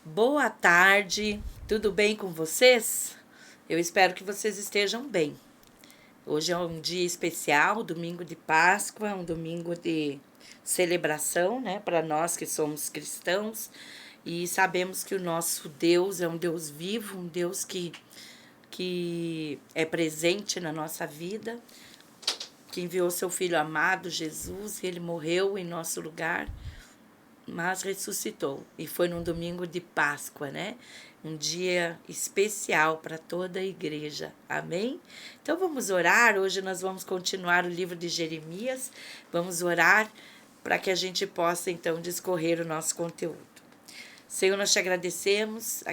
Boa tarde, tudo bem com vocês? Eu espero que vocês estejam bem. Hoje é um dia especial, domingo de Páscoa, um domingo de celebração, né, para nós que somos cristãos e sabemos que o nosso Deus é um Deus vivo, um Deus que é presente na nossa vida, que enviou seu Filho amado, Jesus, e ele morreu em nosso lugar, mas ressuscitou. E foi num domingo de Páscoa, né? Um dia especial para toda a igreja. Amém? Então vamos orar. Hoje nós vamos continuar o livro de Jeremias. Vamos orar para que a gente possa então discorrer o nosso conteúdo. Senhor, nós te agradecemos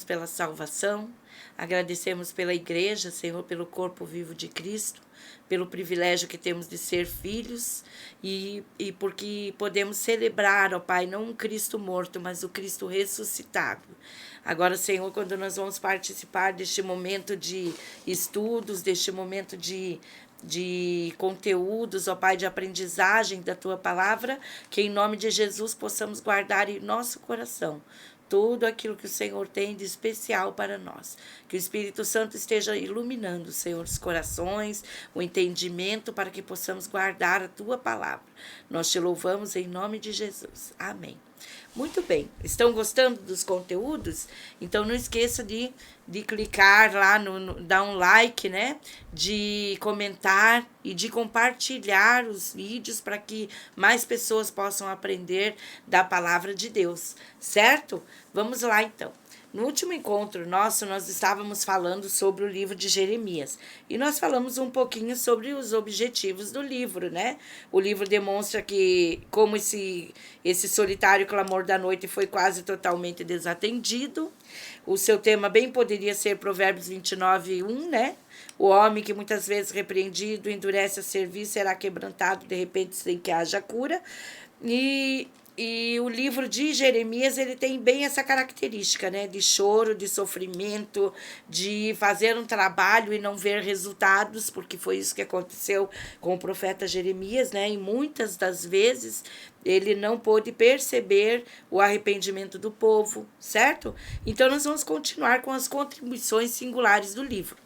pela salvação, agradecemos pela igreja, Senhor, pelo corpo vivo de Cristo, pelo privilégio que temos de ser filhos e porque podemos celebrar, ó Pai, não um Cristo morto, mas o Cristo ressuscitado. Agora, Senhor, quando nós vamos participar deste momento de estudos, deste momento de conteúdos, ó Pai, de aprendizagem da Tua Palavra, que em nome de Jesus possamos guardar em nosso coração tudo aquilo que o Senhor tem de especial para nós. Que o Espírito Santo esteja iluminando, Senhor, os corações, o entendimento, para que possamos guardar a Tua Palavra. Nós te louvamos em nome de Jesus. Amém. Muito bem, estão gostando dos conteúdos? Então não esqueça de clicar lá, dar um like, né? De comentar e de compartilhar os vídeos para que mais pessoas possam aprender da palavra de Deus, certo? Vamos lá então. No último encontro nosso, nós estávamos falando sobre o livro de Jeremias. E nós falamos um pouquinho sobre os objetivos do livro, né? O livro demonstra que, como esse solitário clamor da noite foi quase totalmente desatendido, o seu tema bem poderia ser Provérbios 29:1, né? O homem que muitas vezes repreendido, endurece a serviço, será quebrantado de repente sem que haja cura. E o livro de Jeremias, ele tem bem essa característica, né? De choro, de sofrimento, de fazer um trabalho e não ver resultados, porque foi isso que aconteceu com o profeta Jeremias, né? E muitas das vezes ele não pôde perceber o arrependimento do povo, certo? Então nós vamos continuar com as contribuições singulares do livro.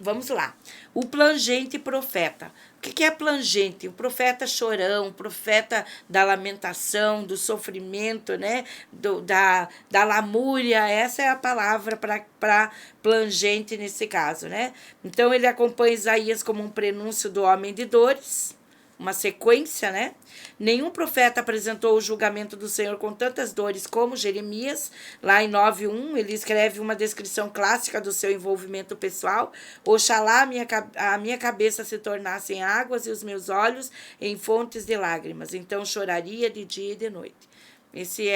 Vamos lá. O plangente profeta. O que é plangente? O profeta chorão, o profeta da lamentação, do sofrimento, né? Da lamúria. Essa é a palavra para plangente nesse caso, né? Então ele acompanha Isaías como um prenúncio do homem de dores, uma sequência, né? Nenhum profeta apresentou o julgamento do Senhor com tantas dores como Jeremias. Lá em 9:1, ele escreve uma descrição clássica do seu envolvimento pessoal. Oxalá a minha cabeça se tornasse em águas e os meus olhos em fontes de lágrimas. Então choraria de dia e de noite. Esse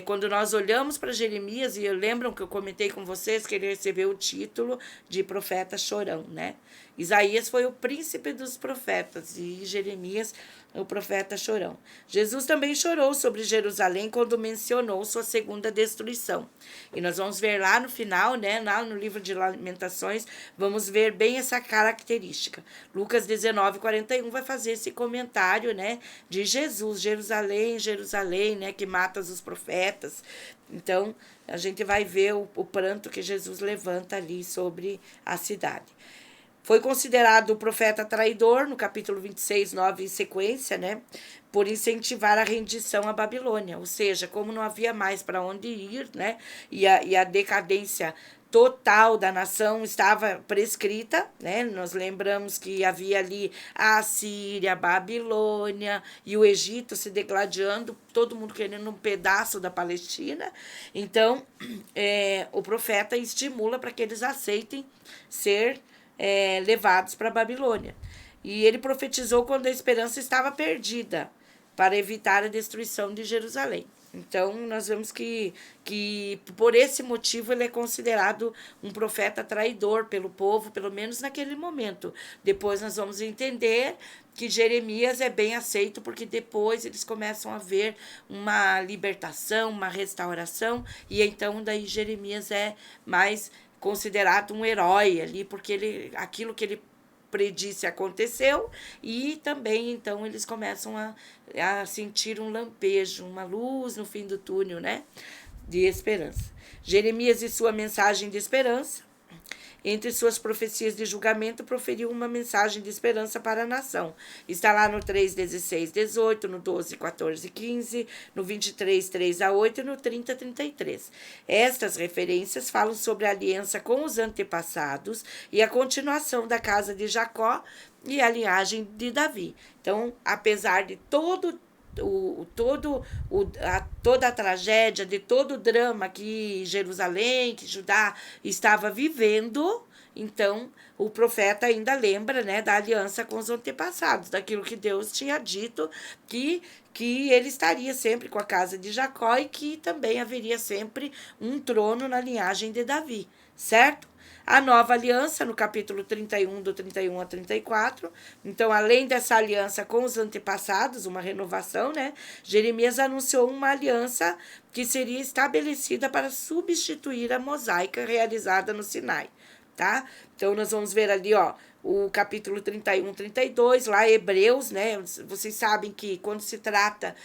quando nós olhamos para Jeremias, e lembram que eu comentei com vocês que ele recebeu o título de profeta chorão, né? Isaías foi o príncipe dos profetas e Jeremias o profeta chorão. Jesus também chorou sobre Jerusalém quando mencionou sua segunda destruição. E nós vamos ver lá no final, né, lá no livro de Lamentações, vamos ver bem essa característica. Lucas 19:41 vai fazer esse comentário, né, de Jesus, Jerusalém, Jerusalém, né, que mata os profetas. Então, a gente vai ver o pranto que Jesus levanta ali sobre a cidade. Foi considerado o profeta traidor, no capítulo 26, 9 em sequência, né? Por incentivar a rendição à Babilônia. Ou seja, como não havia mais para onde ir, né? E a decadência total da nação estava prescrita, né? Nós lembramos que havia ali a Síria, a Babilônia e o Egito se degladiando, todo mundo querendo um pedaço da Palestina. Então, o profeta estimula para que eles aceitem ser levados para a Babilônia. E ele profetizou quando a esperança estava perdida, para evitar a destruição de Jerusalém. Então, nós vemos que por esse motivo ele é considerado um profeta traidor pelo povo, pelo menos naquele momento. Depois nós vamos entender que Jeremias é bem aceito, porque depois eles começam a ver uma libertação, uma restauração, e então daí Jeremias é mais considerado um herói ali, porque aquilo que ele predisse aconteceu, e também então eles começam a sentir um lampejo, uma luz no fim do túnel, né? de esperança. Jeremias e sua mensagem de esperança. Entre suas profecias de julgamento, proferiu uma mensagem de esperança para a nação. Está lá no 3, 16, 18, no 12, 14, 15, no 23, 3 a 8 e no 30, 33. Estas referências falam sobre a aliança com os antepassados e a continuação da casa de Jacó e a linhagem de Davi. Então, apesar de toda a tragédia, de todo o drama que Jerusalém, que Judá estava vivendo, então o profeta ainda lembra, né, da aliança com os antepassados, daquilo que Deus tinha dito, que ele estaria sempre com a casa de Jacó e que também haveria sempre um trono na linhagem de Davi, certo? A nova aliança, no capítulo 31, do 31 a 34. Então, além dessa aliança com os antepassados, uma renovação, né? Jeremias anunciou uma aliança que seria estabelecida para substituir a mosaica realizada no Sinai, tá? Então, nós vamos ver ali, ó, o capítulo 31, 32, lá Hebreus, né? Vocês sabem que quando se trata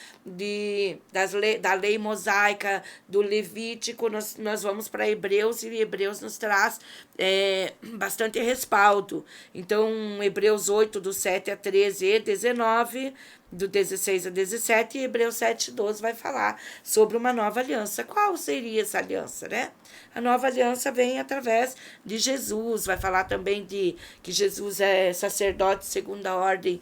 da lei mosaica, do Levítico, nós vamos para Hebreus, e Hebreus nos traz bastante respaldo. Então, Hebreus 8, do 7 a 13 e 19, do 16 a 17, e Hebreus 7, 12 vai falar sobre uma nova aliança. Qual seria essa aliança, né? A nova aliança vem através de Jesus, vai falar também de que Jesus é sacerdote segundo a ordem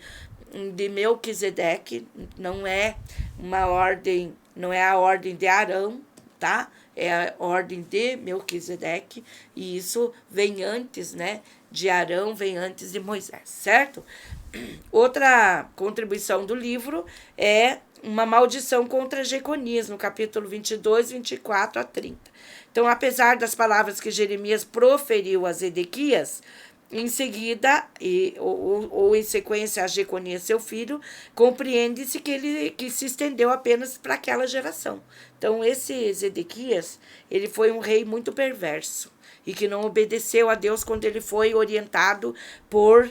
de Melquisedeque, não é uma ordem, não é a ordem de Arão, tá? É a ordem de Melquisedeque, e isso vem antes, né, de Arão, vem antes de Moisés, certo? Outra contribuição do livro é uma maldição contra Jeconias, no capítulo 22, 24 a 30. Então, apesar das palavras que Jeremias proferiu a Zedequias, em seguida, ou em sequência a Jeconias, seu filho, compreende-se que se estendeu apenas para aquela geração. Então, esse Zedequias, ele foi um rei muito perverso e que não obedeceu a Deus quando ele foi orientado por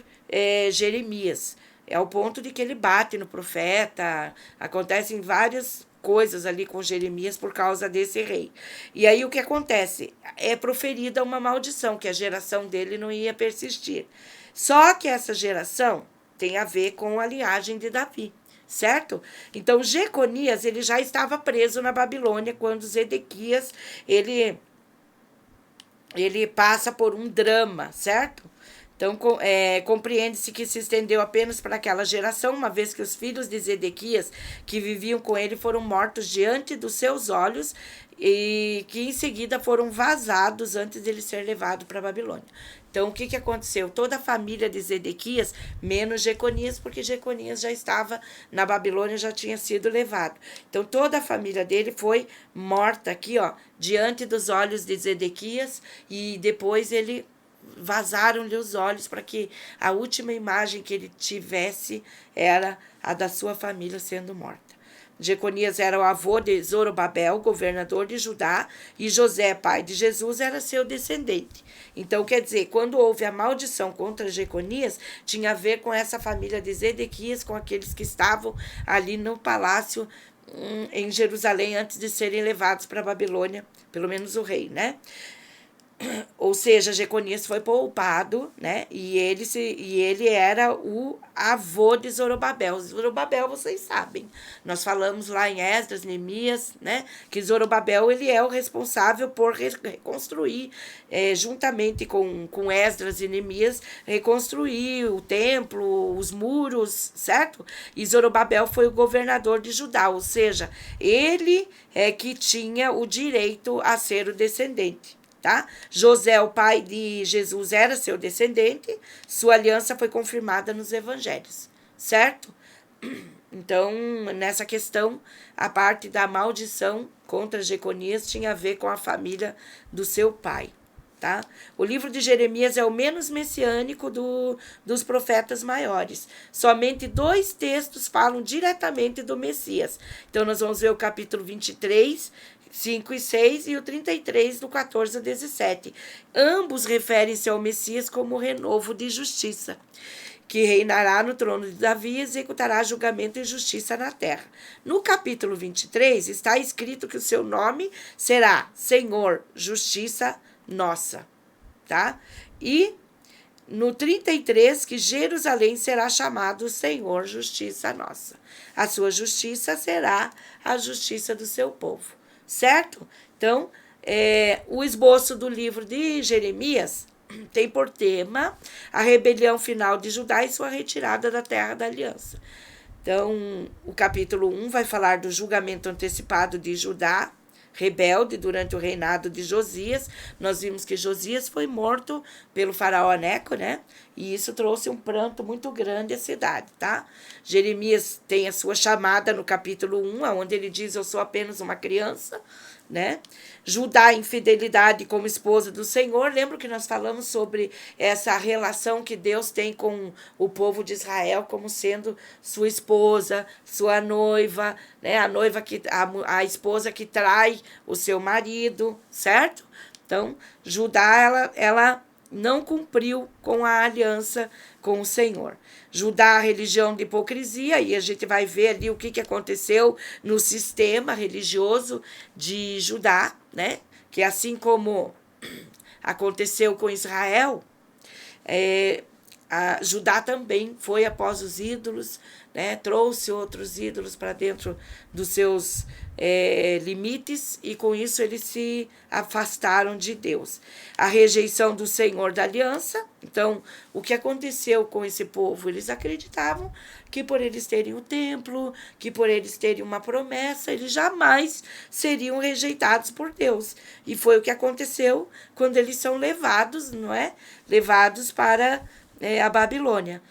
Jeremias. É ao ponto de que ele bate no profeta, acontecem várias coisas ali com Jeremias por causa desse rei. E aí o que acontece? É proferida uma maldição, que a geração dele não ia persistir. Só que essa geração tem a ver com a linhagem de Davi, certo? Então, Jeconias, ele já estava preso na Babilônia quando Zedequias, ele passa por um drama, certo? Então, compreende-se que se estendeu apenas para aquela geração, uma vez que os filhos de Zedequias, que viviam com ele, foram mortos diante dos seus olhos e que em seguida foram vazados antes de ele ser levado para a Babilônia. Então, o que aconteceu? Toda a família de Zedequias, menos Jeconias, porque Jeconias já estava na Babilônia, já tinha sido levado. Então, toda a família dele foi morta aqui, ó, diante dos olhos de Zedequias, e depois vazaram-lhe os olhos para que a última imagem que ele tivesse era a da sua família sendo morta. Jeconias era o avô de Zorobabel, governador de Judá, e José, pai de Jesus, era seu descendente. Então, quer dizer, quando houve a maldição contra Jeconias, tinha a ver com essa família de Zedequias, com aqueles que estavam ali no palácio em Jerusalém antes de serem levados para a Babilônia, pelo menos o rei, né? Ou seja, Jeconias foi poupado, né? E ele era o avô de Zorobabel. Zorobabel, vocês sabem. Nós falamos lá em Esdras, Neemias, né? Que Zorobabel, ele é o responsável por reconstruir, juntamente com Esdras e Neemias, reconstruir o templo, os muros, certo? E Zorobabel foi o governador de Judá, ou seja, ele é que tinha o direito a ser o descendente. Tá? José, o pai de Jesus, era seu descendente, sua aliança foi confirmada nos evangelhos, certo? Então, nessa questão, a parte da maldição contra Jeconias tinha a ver com a família do seu pai, tá? O livro de Jeremias é o menos messiânico dos profetas maiores. Somente 2 textos falam diretamente do Messias. Então, nós vamos ver o capítulo 23, 5 e 6 e o 33, do 14 a 17. Ambos referem-se ao Messias como renovo de justiça, que reinará no trono de Davi e executará julgamento e justiça na terra. No capítulo 23 está escrito que o seu nome será Senhor, Justiça Nossa, tá? E no 33 que Jerusalém será chamado Senhor, Justiça Nossa. A sua justiça será a justiça do seu povo, certo? Então, o esboço do livro de Jeremias tem por tema a rebelião final de Judá e sua retirada da terra da aliança. Então, o capítulo 1 vai falar do julgamento antecipado de Judá, rebelde durante o reinado de Josias. Nós vimos que Josias foi morto pelo faraó Neco, né? E isso trouxe um pranto muito grande à cidade, tá? Jeremias tem a sua chamada no capítulo 1, onde ele diz: eu sou apenas uma criança, né? Judá, infidelidade como esposa do Senhor. Lembra que nós falamos sobre essa relação que Deus tem com o povo de Israel como sendo sua esposa, sua noiva, né? A esposa que trai o seu marido, certo? Então, Judá, ela não cumpriu com a aliança com o Senhor. Judá, religião de hipocrisia, e a gente vai ver ali o que aconteceu no sistema religioso de Judá, né? Que assim como aconteceu com Israel, a Judá também foi após os ídolos, né? Trouxe outros ídolos para dentro dos seus limites, e com isso eles se afastaram de Deus. A rejeição do Senhor da aliança. Então, o que aconteceu com esse povo? Eles acreditavam que por eles terem o templo, que por eles terem uma promessa, eles jamais seriam rejeitados por Deus. E foi o que aconteceu quando eles são levados, não é? Levados para a Babilônia.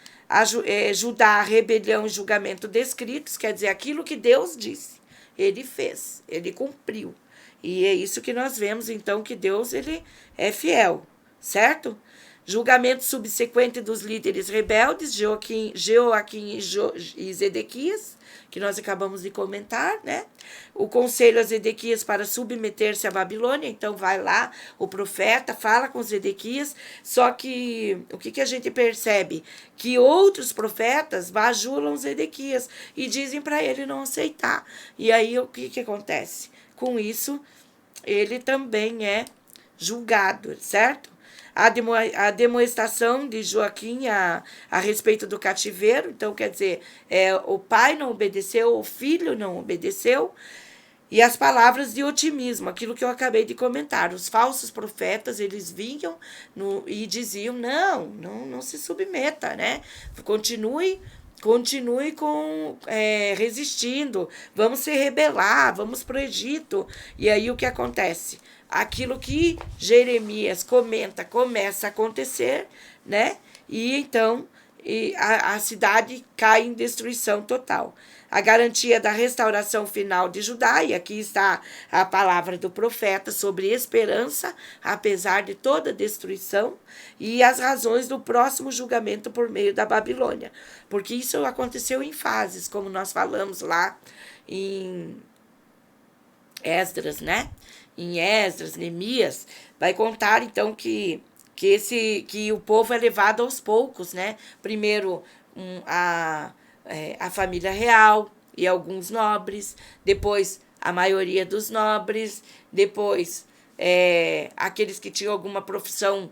Judá, rebelião e julgamento descritos, quer dizer, aquilo que Deus disse, ele fez, ele cumpriu. E é isso que nós vemos, então, que Deus ele é fiel, certo? Julgamento subsequente dos líderes rebeldes, Joaquim e Zedequias, que nós acabamos de comentar, né? O conselho a Zedequias para submeter-se à Babilônia. Então, vai lá, o profeta fala com Zedequias, só que o que a gente percebe? Que outros profetas bajulam Zedequias e dizem para ele não aceitar. E aí, o que acontece? Com isso, ele também é julgado, certo? A demonstração de Joaquim a respeito do cativeiro. Então, quer dizer, o pai não obedeceu, o filho não obedeceu. E as palavras de otimismo, aquilo que eu acabei de comentar. Os falsos profetas, eles vinham e diziam, não se submeta, né? Continue resistindo, vamos se rebelar, vamos para o Egito. E aí o que acontece? Aquilo que Jeremias comenta começa a acontecer, né? E então a cidade cai em destruição total. A garantia da restauração final de Judá, e aqui está a palavra do profeta sobre esperança, apesar de toda destruição, e as razões do próximo julgamento por meio da Babilônia. Porque isso aconteceu em fases, como nós falamos lá em Esdras, né? Em Esdras, Neemias, vai contar então que o povo é levado aos poucos, né? Primeiro a família real e alguns nobres, depois a maioria dos nobres, depois aqueles que tinham alguma profissão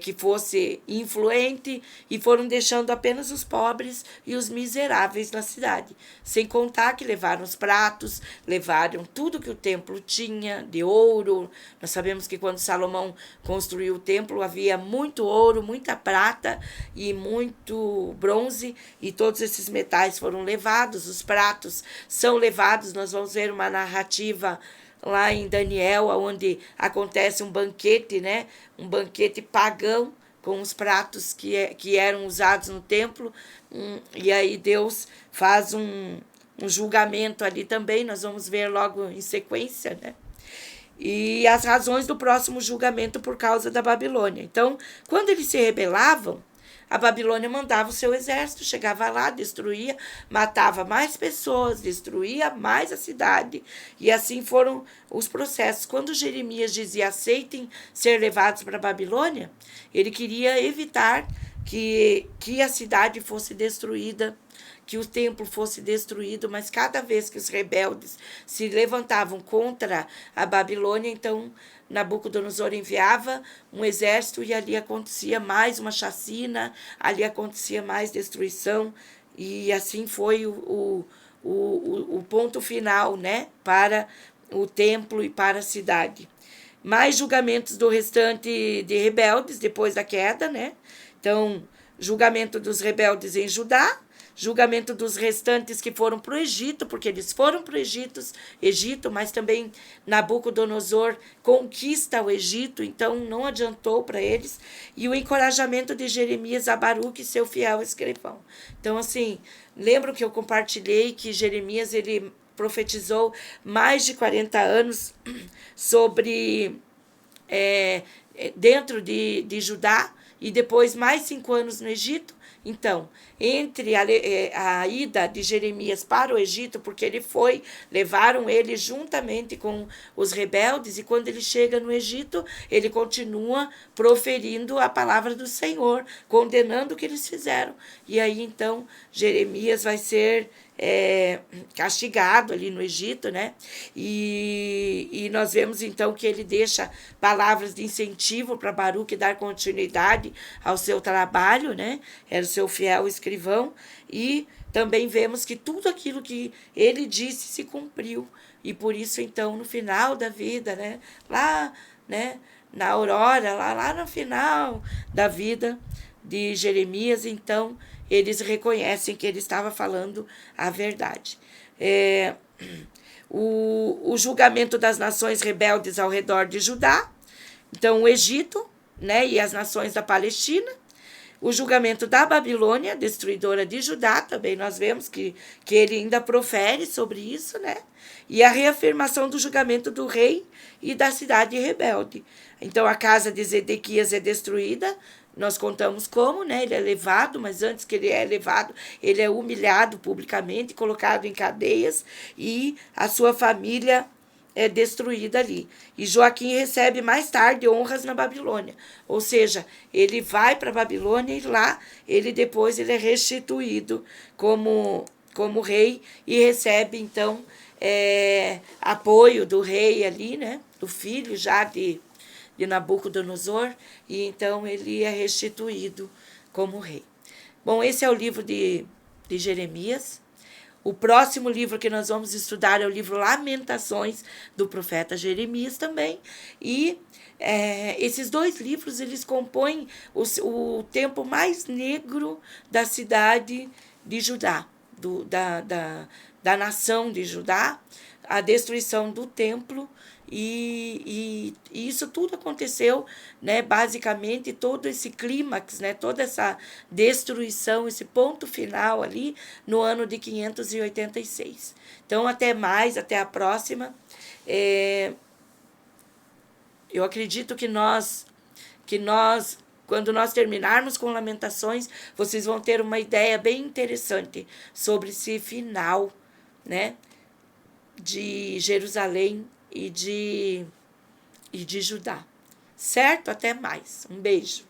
que fosse influente, e foram deixando apenas os pobres e os miseráveis na cidade. Sem contar que levaram os pratos, levaram tudo que o templo tinha de ouro. Nós sabemos que quando Salomão construiu o templo havia muito ouro, muita prata e muito bronze, e todos esses metais foram levados. Os pratos são levados. Nós vamos ver uma narrativa lá em Daniel, onde acontece um banquete, né? Um banquete pagão com os pratos que eram usados no templo. E aí Deus faz um julgamento ali também, nós vamos ver logo em sequência, né? E as razões do próximo julgamento por causa da Babilônia. Então, quando eles se rebelavam, a Babilônia mandava o seu exército, chegava lá, destruía, matava mais pessoas, destruía mais a cidade. E assim foram os processos. Quando Jeremias dizia aceitem ser levados para a Babilônia, ele queria evitar que a cidade fosse destruída, que o templo fosse destruído, mas cada vez que os rebeldes se levantavam contra a Babilônia, então Nabucodonosor enviava um exército e ali acontecia mais uma chacina, ali acontecia mais destruição, e assim foi o ponto final, né, para o templo e para a cidade. Mais julgamentos do restante de rebeldes depois da queda, né? Então, julgamento dos rebeldes em Judá, julgamento dos restantes que foram para o Egito, porque eles foram para o Egito, mas também Nabucodonosor conquista o Egito, então não adiantou para eles, e o encorajamento de Jeremias a Baruque, seu fiel escrivão. Então, assim, lembro que eu compartilhei que Jeremias, ele profetizou mais de 40 anos sobre dentro de Judá, e depois mais 5 anos no Egito. Então, entre a ida de Jeremias para o Egito, porque levaram ele juntamente com os rebeldes, e quando ele chega no Egito, ele continua proferindo a palavra do Senhor, condenando o que eles fizeram. E aí, então, Jeremias vai ser castigado ali no Egito, né? E nós vemos então que ele deixa palavras de incentivo para Baruque dar continuidade ao seu trabalho, né? Era o seu fiel escrivão, e também vemos que tudo aquilo que ele disse se cumpriu, e por isso então no final da vida, né? Lá, né? Na aurora, lá no final da vida de Jeremias, então eles reconhecem que ele estava falando a verdade. O julgamento das nações rebeldes ao redor de Judá, então o Egito, né, e as nações da Palestina, o julgamento da Babilônia, destruidora de Judá, também nós vemos que ele ainda profere sobre isso, né? E a reafirmação do julgamento do rei e da cidade rebelde. Então a casa de Zedequias é destruída, nós contamos como, né? Ele é levado, mas antes que ele é levado, ele é humilhado publicamente, colocado em cadeias, e a sua família é destruída ali. E Joaquim recebe mais tarde honras na Babilônia. Ou seja, ele vai para a Babilônia e lá depois ele é restituído como rei e recebe, então, apoio do rei ali, né? Do filho já de Nabucodonosor, e então ele é restituído como rei. Bom, esse é o livro de Jeremias. O próximo livro que nós vamos estudar é o livro Lamentações, do profeta Jeremias também. E esses dois livros, eles compõem o tempo mais negro da cidade de Judá, da nação de Judá, a destruição do templo. E isso tudo aconteceu, né, basicamente, todo esse clímax, né, toda essa destruição, esse ponto final ali no ano de 586. Então, até mais, até a próxima. Eu acredito que quando nós terminarmos com Lamentações, vocês vão ter uma ideia bem interessante sobre esse final, né, de Jerusalém e de Judá. Certo? Até mais. Um beijo.